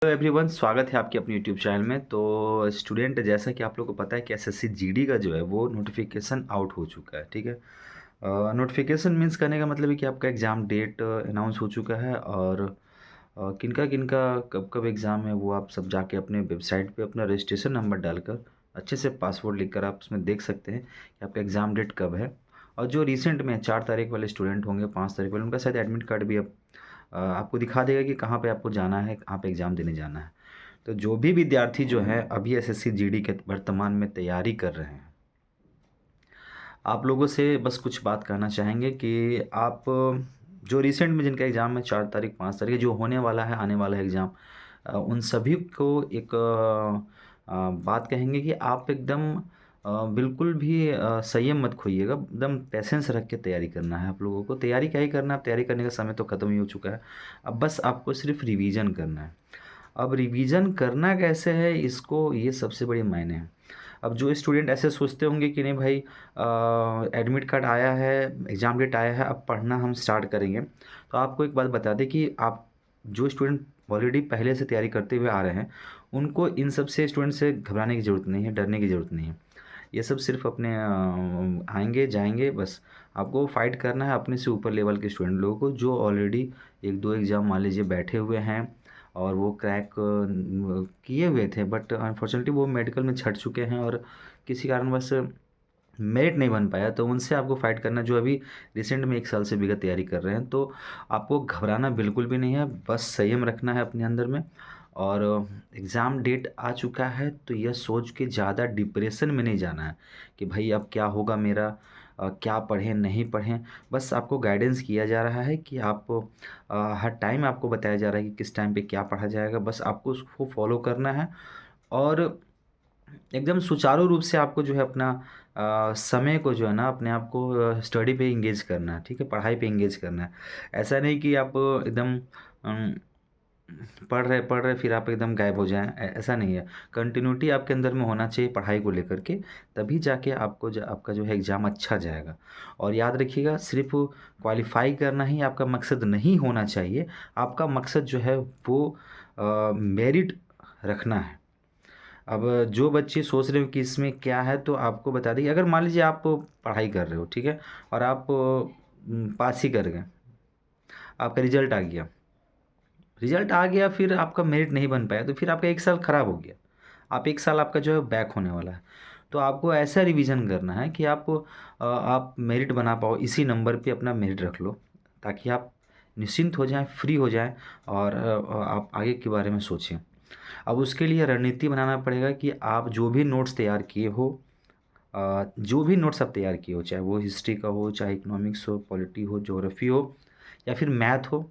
Hello everyone, स्वागत है आपके अपने यूट्यूब चैनल में। तो स्टूडेंट, जैसा कि आप लोगों को पता है कि एसएससी जीडी का जो है वो नोटिफिकेशन आउट हो चुका है। ठीक है, नोटिफिकेशन मीन्स करने का मतलब है कि आपका एग्ज़ाम डेट अनाउंस हो चुका है और किनका किनका कब कब एग्ज़ाम है वो आप सब जाके अपने वेबसाइट पे अपना रजिस्ट्रेशन नंबर डालकर अच्छे से पासवर्ड लिखकर आप उसमें देख सकते हैं कि आपका एग्ज़ाम डेट कब है। और जो रिसेंट में 4 तारीख वाले स्टूडेंट होंगे, 5 तारीख वाले, उनका शायद एडमिट कार्ड भी अब आपको दिखा देगा कि कहाँ पे आपको जाना है, कहाँ पे एग्ज़ाम देने जाना है। तो जो भी विद्यार्थी जो हैं अभी एसएससी जीडी के वर्तमान में तैयारी कर रहे हैं, आप लोगों से बस कुछ बात कहना चाहेंगे कि आप जो रिसेंट में जिनका एग्ज़ाम है 4 तारीख 5 तारीख जो होने वाला है, आने वाला है एग्ज़ाम, उन सभी को एक बात कहेंगे कि आप एकदम बिल्कुल भी संयम मत खोइएगा, एकदम पेशेंस रख के तैयारी करना है आप लोगों को। तैयारी क्या ही करना है, अब तैयारी करने का समय तो ख़त्म ही हो चुका है। अब बस आपको सिर्फ़ रिवीजन करना है। अब रिवीजन करना कैसे है, इसको ये सबसे बड़ी मायने है। अब जो स्टूडेंट ऐसे सोचते होंगे कि नहीं भाई, एडमिट कार्ड आया है, एग्ज़ाम डेट आया है, अब पढ़ना हम स्टार्ट करेंगे। तो आपको एक बात बता दें कि आप जो स्टूडेंट ऑलरेडी पहले से तैयारी करते हुए आ रहे हैं, उनको इन सब से स्टूडेंट से घबराने की ज़रूरत नहीं है, डरने की ज़रूरत नहीं है। ये सब सिर्फ़ अपने आएँगे, जाएँगे, बस आपको फ़ाइट करना है अपने से ऊपर लेवल के स्टूडेंट लोगों को, जो ऑलरेडी 1-2 एग्ज़ाम मान लीजिए बैठे हुए हैं और वो क्रैक किए हुए थे, बट अनफॉर्चुनेटली वो मेडिकल में छँट चुके हैं और किसी कारणवश मेरिट नहीं बन पाया, तो उनसे आपको फ़ाइट करना जो अभी रिसेंट में 1 साल से विगत तैयारी कर रहे हैं। तो आपको घबराना बिल्कुल भी नहीं है, बस संयम रखना है अपने अंदर में। और एग्ज़ाम डेट आ चुका है तो यह सोच के ज़्यादा डिप्रेशन में नहीं जाना है कि भाई अब क्या होगा मेरा, क्या पढ़ें नहीं पढ़ें। बस आपको गाइडेंस किया जा रहा है कि आप हर टाइम आपको बताया जा रहा है कि किस टाइम पे क्या पढ़ा जाएगा, बस आपको उसको फॉलो करना है। और एकदम सुचारू रूप से आपको जो है अपना समय को जो है ना अपने आप को स्टडी पे एंगेज करना है, ठीक है? पढ़ाई पे एंगेज करना है। ऐसा नहीं कि आप एकदम अम, पढ़ रहे फिर आप एकदम गायब हो जाएँ, ऐसा नहीं है। कंटिन्यूटी आपके अंदर में होना चाहिए पढ़ाई को लेकर के, तभी जाके आपको आपका जो है एग्ज़ाम अच्छा जाएगा। और याद रखिएगा, सिर्फ़ क्वालीफ़ाई करना ही आपका मकसद नहीं होना चाहिए, आपका मकसद जो है वो मेरिट रखना है। अब जो बच्चे सोच रहे हो कि इसमें क्या है, तो आपको बता दें कि अगर मान लीजिए आप पढ़ाई कर रहे हो, ठीक है? और आप पास ही कर गए, आपका रिज़ल्ट आ गया फिर आपका मेरिट नहीं बन पाया, तो फिर आपका 1 साल खराब हो गया। आप 1 साल आपका जो है बैक होने वाला है। तो आपको ऐसा रिवीज़न करना है कि आप मेरिट बना पाओ, इसी नंबर पे अपना मेरिट रख लो, ताकि आप निश्चिंत हो जाएँ, फ्री हो जाएँ और आप आगे के बारे में सोचें। अब उसके लिए रणनीति बनाना पड़ेगा कि आप जो भी नोट्स तैयार किए हो, जो भी नोट्स आप तैयार किए हो, चाहे वो हिस्ट्री का हो, चाहे इकोनॉमिक्स हो, पॉलिटी हो, ज्योग्राफी हो, या फिर मैथ हो,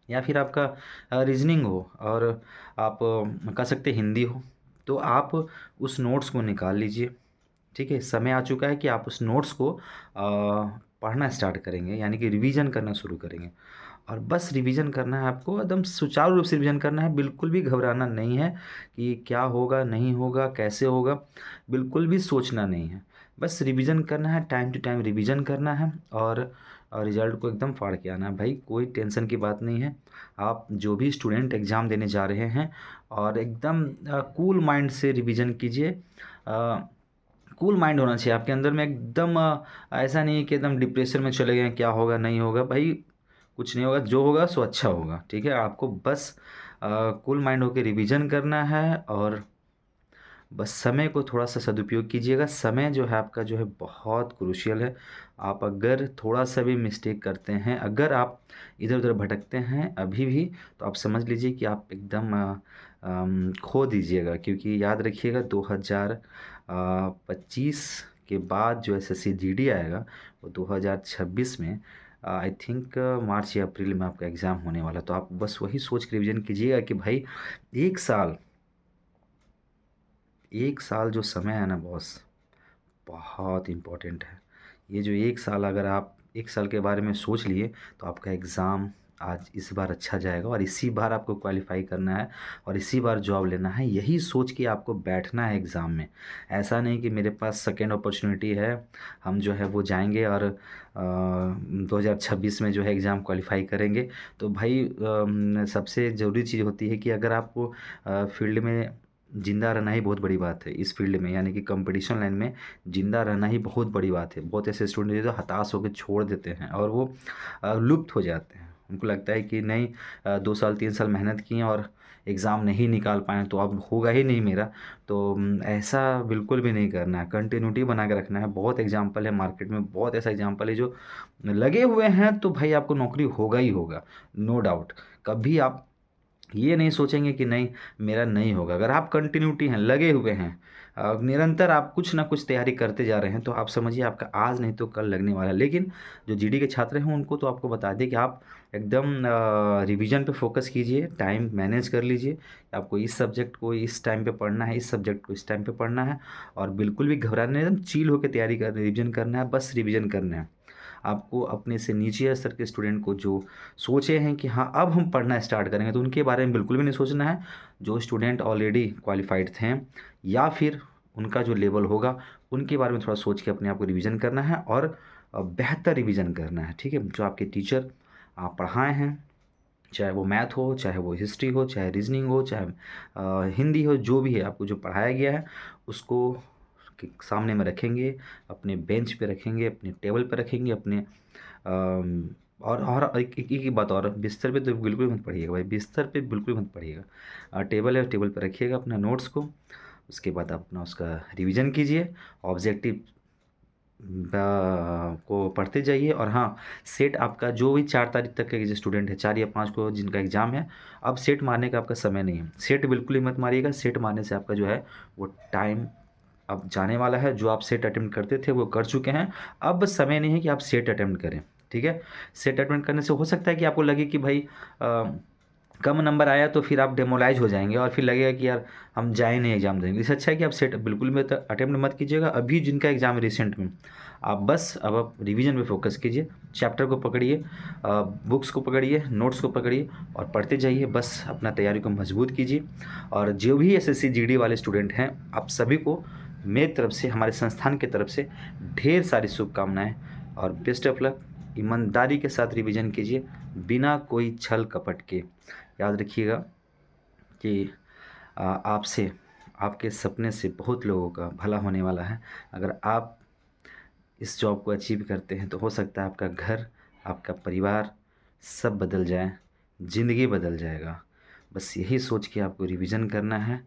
या फिर आपका रीज़निंग हो, और आप कह सकते हैं हिंदी हो, तो आप उस नोट्स को निकाल लीजिए। ठीक है? समय आ चुका है कि आप उस नोट्स को पढ़ना स्टार्ट करेंगे, यानी कि रिवीज़न करना शुरू करेंगे। और बस रिवीज़न करना है आपको, एकदम सुचारू रूप से रिवीज़न करना है, बिल्कुल भी घबराना नहीं है कि क्या होगा, नहीं होगा, कैसे होगा, बिल्कुल भी सोचना नहीं है। बस रिवीज़न करना है, टाइम टू टाइम रिवीज़न करना है और रिज़ल्ट को एकदम फाड़ के आना है। भाई कोई टेंशन की बात नहीं है। आप जो भी स्टूडेंट एग्ज़ाम देने जा रहे हैं, और एकदम कूल माइंड से रिवीज़न कीजिए। कूल माइंड होना चाहिए आपके अंदर में, एकदम ऐसा नहीं है कि एकदम डिप्रेशन में चले गए, क्या होगा, नहीं होगा। भाई कुछ नहीं होगा, जो होगा सो अच्छा होगा, ठीक है? आपको बस कूल माइंड होके रिवीजन करना है और बस समय को थोड़ा-सा सदुपयोग कीजिएगा। समय जो है आपका जो है बहुत क्रूशियल है। आप अगर थोड़ा-सा भी मिस्टेक करते हैं, अगर आप इधर-उधर भटकते हैं अभी भी, तो आप समझ लीजिए कि आप एकदम खो दीजिएगा, क्योंकि याद रखिएगा 2025 के बाद जो एसएससी जीडी आएगा, वो 2026 में आई थिंक मार्च या अप्रैल में आपका एग्ज़ाम होने वाला है। तो आप बस वही सोच के रिवीजन कीजिएगा कि भाई 1 साल 1 साल जो समय है ना बॉस, बहुत इम्पोर्टेंट है। ये जो 1 साल, अगर आप 1 साल के बारे में सोच लिए, तो आपका एग्ज़ाम आज इस बार अच्छा जाएगा और इसी बार आपको क्वालिफ़ाई करना है और इसी बार जॉब लेना है, यही सोच के आपको बैठना है एग्ज़ाम में। ऐसा नहीं कि मेरे पास सेकंड अपॉर्च्युनिटी है, हम जो है वो जाएँगे और 2026 में जो है एग्ज़ाम क्वालिफ़ाई करेंगे। तो भाई सबसे ज़रूरी चीज़ होती है कि अगर आपको फ़ील्ड में ज़िंदा रहना ही बहुत बड़ी बात है, इस फ़ील्ड में यानी कि कॉम्पिटिशन लाइन में ज़िंदा रहना ही बहुत बड़ी बात है। बहुत ऐसे स्टूडेंट हैं जो हताश होके छोड़ देते हैं और वो लुप्त हो जाते हैं। उनको लगता है कि नहीं 2 साल 3 साल मेहनत किए और एग्ज़ाम नहीं निकाल पाए तो अब होगा ही नहीं मेरा। तो ऐसा बिल्कुल भी नहीं करना है, कंटिन्यूटी बना के रखना है। बहुत एग्ज़ाम्पल है मार्केट में, बहुत ऐसा एग्ज़ाम्पल है जो लगे हुए हैं तो भाई आपको नौकरी होगा ही होगा, नो डाउट। कभी आप ये नहीं सोचेंगे कि नहीं मेरा नहीं होगा। अगर आप कंटिन्यूटी हैं, लगे हुए हैं निरंतर आप कुछ ना कुछ तैयारी करते जा रहे हैं, तो आप समझिए आपका आज नहीं तो कल लगने वाला है। लेकिन जो जीडी के छात्र हैं उनको तो आपको बता दें कि आप एकदम रिवीजन पे फ़ोकस कीजिए, टाइम मैनेज कर लीजिए। आपको इस सब्जेक्ट को इस टाइम पे पढ़ना है, इस सब्जेक्ट को इस टाइम पे पढ़ना है और बिल्कुल भी घबराना नहीं, एकदम चिल होके तैयारी कर रिवीजन करना है, बस रिवीजन करना है। आपको अपने से नीचे स्तर के स्टूडेंट को जो सोचे हैं कि हाँ, अब हम पढ़ना स्टार्ट करेंगे, तो उनके बारे में बिल्कुल भी नहीं सोचना है। जो स्टूडेंट ऑलरेडी क्वालिफ़ाइड थे या फिर उनका जो लेवल होगा, उनके बारे में थोड़ा सोच के अपने आप को रिवीज़न करना है और बेहतर रिवीज़न करना है, ठीक है? जो आपके टीचर पढ़ाए हैं, चाहे वो मैथ हो, चाहे वो हिस्ट्री हो, चाहे रीज़निंग हो, चाहे हिंदी हो, जो भी है आपको जो पढ़ाया गया है, उसको के सामने में रखेंगे, अपने बेंच पे रखेंगे, अपने टेबल पे रखेंगे, अपने और एक बात और, बिस्तर पे तो बिल्कुल मत पढ़िएगा भाई, बिस्तर पे बिल्कुल मत पढ़िएगा। टेबल है, टेबल पे रखिएगा अपना नोट्स को, उसके बाद आप अपना उसका रिवीजन कीजिए, ऑब्जेक्टिव को पढ़ते जाइए और हाँ, सेट आपका जो भी 4 तारीख तक के जो स्टूडेंट है, 4 या 5 को जिनका एग्ज़ाम है, अब सेट मारने का आपका समय नहीं है। सेट बिल्कुल ही मत मारिएगा, सेट मारने से आपका जो है वो टाइम अब जाने वाला है। जो आप सेट अटेम्प्ट करते थे वो कर चुके हैं, अब समय नहीं है कि आप सेट अटेम्प्ट करें, ठीक है? सेट अटेम्प्ट करने से हो सकता है कि आपको लगे कि भाई कम नंबर आया तो फिर आप डेमोरालाइज़ हो जाएँगे और फिर लगेगा कि यार हम जाएँ नहीं एग्ज़ाम देंगे। इससे अच्छा है कि आप सेट बिल्कुल भी अटेम्प्ट मत कीजिएगा। अभी जिनका एग्ज़ाम है रिसेंट में, आप बस अब आप रिवीजन पे फ़ोकस कीजिए, चैप्टर को पकड़िए, बुक्स को पकड़िए, नोट्स को पकड़िए और पढ़ते जाइए। बस अपना तैयारी को मज़बूत कीजिए और जो भी एसएससी जीडी वाले स्टूडेंट हैं, आप सभी को मेरी तरफ से, हमारे संस्थान की तरफ से ढेर सारी शुभकामनाएँ और बेस्ट ऑफ लक। ईमानदारी के साथ रिवीजन कीजिए, बिना कोई छल कपट के। याद रखिएगा कि आपसे, आपके सपने से बहुत लोगों का भला होने वाला है। अगर आप इस जॉब को अचीव करते हैं तो हो सकता है आपका घर, आपका परिवार सब बदल जाए, ज़िंदगी बदल जाएगा। बस यही सोच के आपको रिवीजन करना है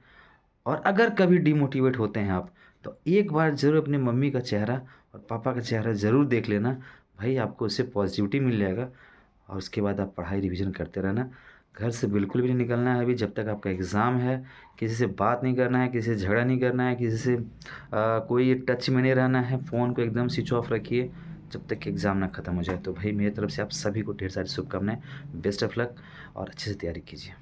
और अगर कभी डिमोटिवेट होते हैं आप, तो एक बार ज़रूर अपनी मम्मी का चेहरा और पापा का चेहरा ज़रूर देख लेना। भाई आपको उससे पॉज़िटिविटी मिल जाएगा और उसके बाद आप पढ़ाई रिवीजन करते रहना। घर से बिल्कुल भी नहीं निकलना है अभी जब तक आपका एग्ज़ाम है। किसी से बात नहीं करना है, किसी से झगड़ा नहीं करना है, किसी से कोई टच में नहीं रहना है। फ़ोन को एकदम स्विच ऑफ रखिए जब तक कि एग्ज़ाम ना ख़त्म हो जाए। तो भाई मेरी तरफ से आप सभी को ढेर सारी शुभकामनाएँ। बेस्ट ऑफ लक और अच्छे से तैयारी कीजिए।